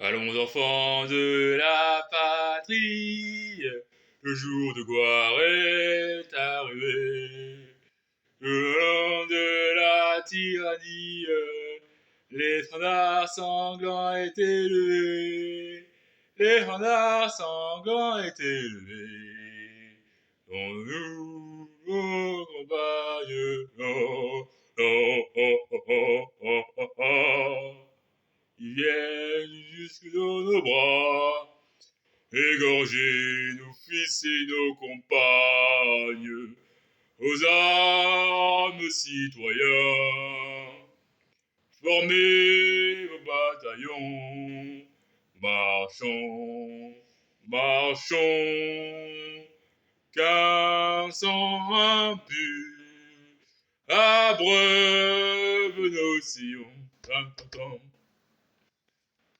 Allons enfants de la patrie, le jour de gloire est arrivé. Le long de la tyrannie, les standards sanglants étaient levés. Les standards sanglants étaient levés. On nous compagne, oh, oh, oh, oh, oh, oh, oh, oh. Ils viennent jusque dans nos bras, égorger nos fils et nos compagnes, aux armes citoyens. Formez vos bataillons, marchons, marchons, qu'un sang impur abreuve nos sillons.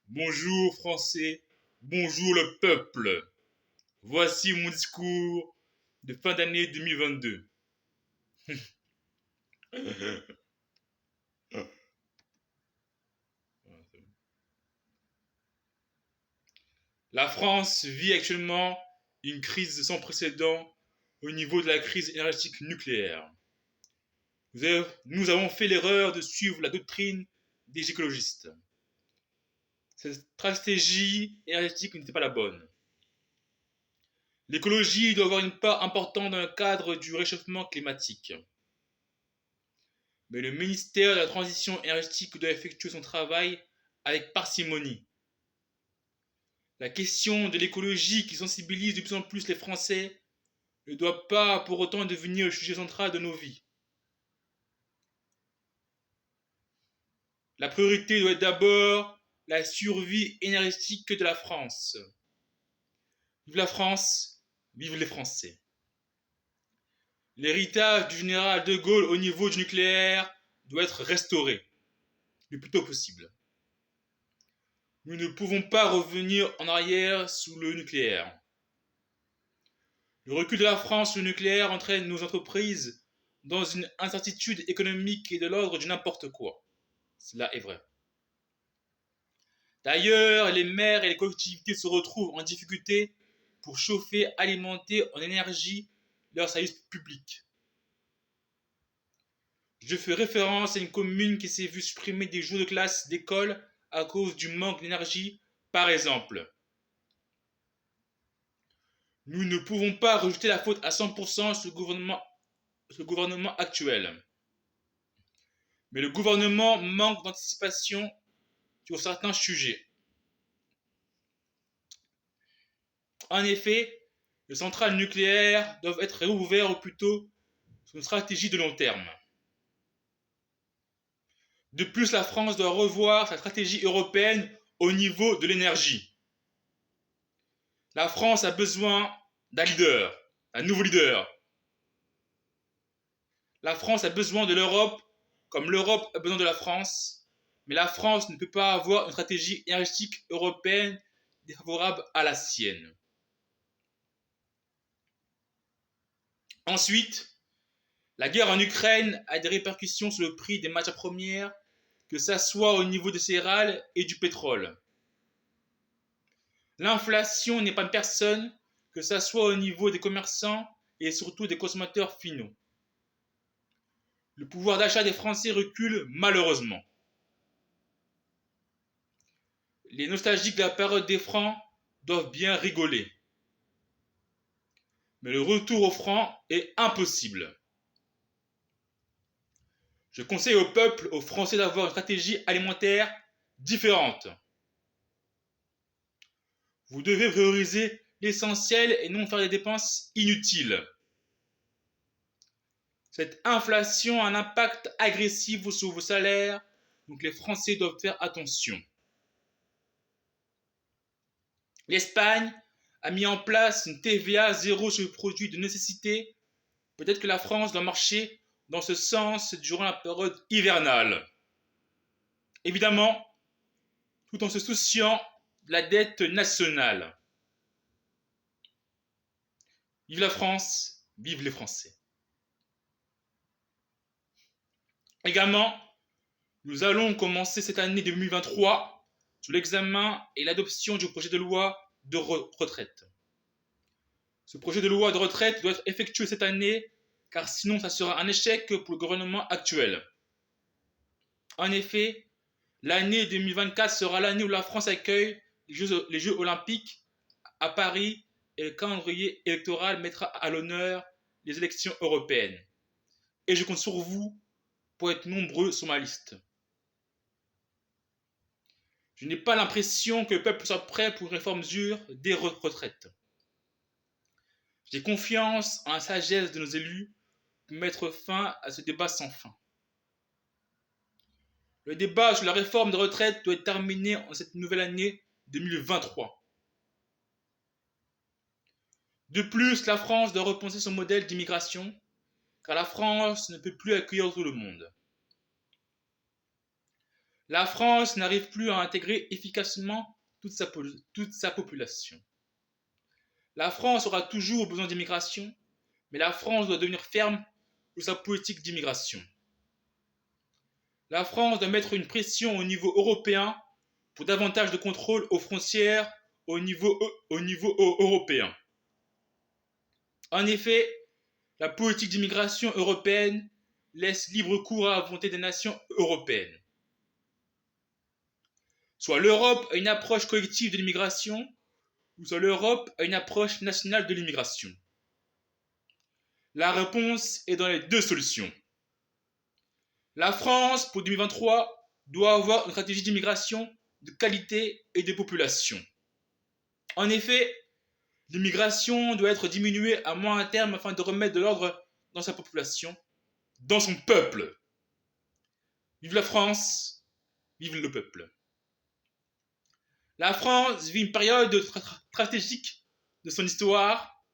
Bonjour Français, bonjour le peuple. Voici mon discours de fin d'année 2022. La France vit actuellement une crise sans précédent au niveau de la crise énergétique nucléaire. Nous avons fait l'erreur de suivre la doctrine des écologistes. Cette stratégie énergétique n'était pas la bonne. L'écologie doit avoir une part importante dans le cadre du réchauffement climatique. Mais le ministère de la Transition énergétique doit effectuer son travail avec parcimonie. La question de l'écologie qui sensibilise de plus en plus les Français ne doit pas pour autant devenir le sujet central de nos vies. La priorité doit être d'abord la survie énergétique de la France. Vive la France, vive les Français. L'héritage du général de Gaulle au niveau du nucléaire doit être restauré le plus tôt possible. Nous ne pouvons pas revenir en arrière sous le nucléaire. Le recul de la France sur le nucléaire entraîne nos entreprises dans une incertitude économique et de l'ordre du n'importe quoi. Cela est vrai. D'ailleurs, les maires et les collectivités se retrouvent en difficulté pour chauffer, alimenter en énergie leurs services publics. Je fais référence à une commune qui s'est vue supprimer des jours de classe d'école à cause du manque d'énergie, par exemple. Nous ne pouvons pas rejeter la faute à 100% sur le gouvernement actuel. Mais le gouvernement manque d'anticipation sur certains sujets. En effet, les centrales nucléaires doivent être réouvertes au plus tôt sur une stratégie de long terme. De plus, la France doit revoir sa stratégie européenne au niveau de l'énergie. La France a besoin d'un leader, un nouveau leader. La France a besoin de l'Europe comme l'Europe a besoin de la France, mais la France ne peut pas avoir une stratégie énergétique européenne défavorable à la sienne. Ensuite, la guerre en Ukraine a des répercussions sur le prix des matières premières, que ce soit au niveau des céréales et du pétrole. L'inflation n'est pas une personne, que ce soit au niveau des commerçants et surtout des consommateurs finaux. Le pouvoir d'achat des Français recule malheureusement. Les nostalgiques de la période des francs doivent bien rigoler. Mais le retour au franc est impossible. Je conseille au peuple, aux Français d'avoir une stratégie alimentaire différente. Vous devez prioriser l'essentiel et non faire des dépenses inutiles. Cette inflation a un impact agressif sur vos salaires, donc les Français doivent faire attention. L'Espagne a mis en place une TVA zéro sur les produits de nécessité. Peut-être que la France doit marcher dans ce sens durant la période hivernale. Évidemment, tout en se souciant de la dette nationale. Vive la France, vive les Français. Également, nous allons commencer cette année 2023 sur l'examen et l'adoption du projet de loi de retraite. Ce projet de loi de retraite doit être effectué cette année, car sinon ça sera un échec pour le gouvernement actuel. En effet, l'année 2024 sera l'année où la France accueille les Jeux olympiques à Paris et le calendrier électoral mettra à l'honneur les élections européennes. Et je compte sur vous pour être nombreux sur ma liste. Je n'ai pas l'impression que le peuple soit prêt pour une réforme dure des retraites. J'ai confiance en la sagesse de nos élus pour mettre fin à ce débat sans fin. Le débat sur la réforme des retraites doit être terminé en cette nouvelle année 2023. De plus, la France doit repenser son modèle d'immigration, car la France ne peut plus accueillir tout le monde. La France n'arrive plus à intégrer efficacement toute sa population. La France aura toujours besoin d'immigration, mais la France doit devenir ferme sur sa politique d'immigration. La France doit mettre une pression au niveau européen pour davantage de contrôle aux frontières au niveau européen. En effet, la politique d'immigration européenne laisse libre cours à la volonté des nations européennes. Soit l'Europe a une approche collective de l'immigration, ou soit l'Europe a une approche nationale de l'immigration. La réponse est dans les deux solutions. La France, pour 2023, doit avoir une stratégie d'immigration de qualité et de population. En effet, l'immigration doit être diminuée à moyen terme afin de remettre de l'ordre dans sa population, dans son peuple. Vive la France, vive le peuple. La France vit une période stratégique de son histoire.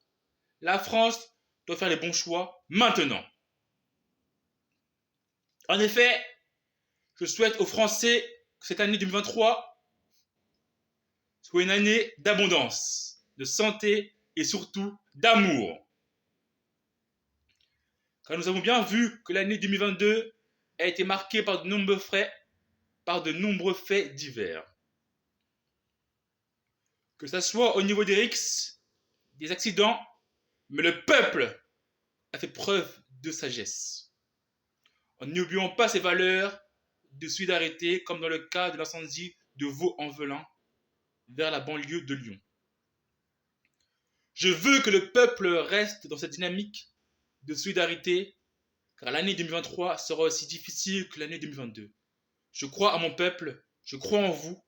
La France doit faire les bons choix maintenant. En effet, je souhaite aux Français que cette année 2023 soit une année d'abondance, de santé et surtout d'amour. Car nous avons bien vu que l'année 2022 a été marquée par de nombreux faits divers. Que ce soit au niveau des risques, des accidents, mais le peuple a fait preuve de sagesse. En n'oubliant pas ses valeurs de solidarité, comme dans le cas de l'incendie de Vaux-en-Velin vers la banlieue de Lyon. Je veux que le peuple reste dans cette dynamique de solidarité, car l'année 2023 sera aussi difficile que l'année 2022. Je crois à mon peuple, je crois en vous.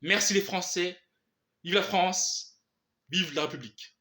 Merci les Français, vive la France, vive la République.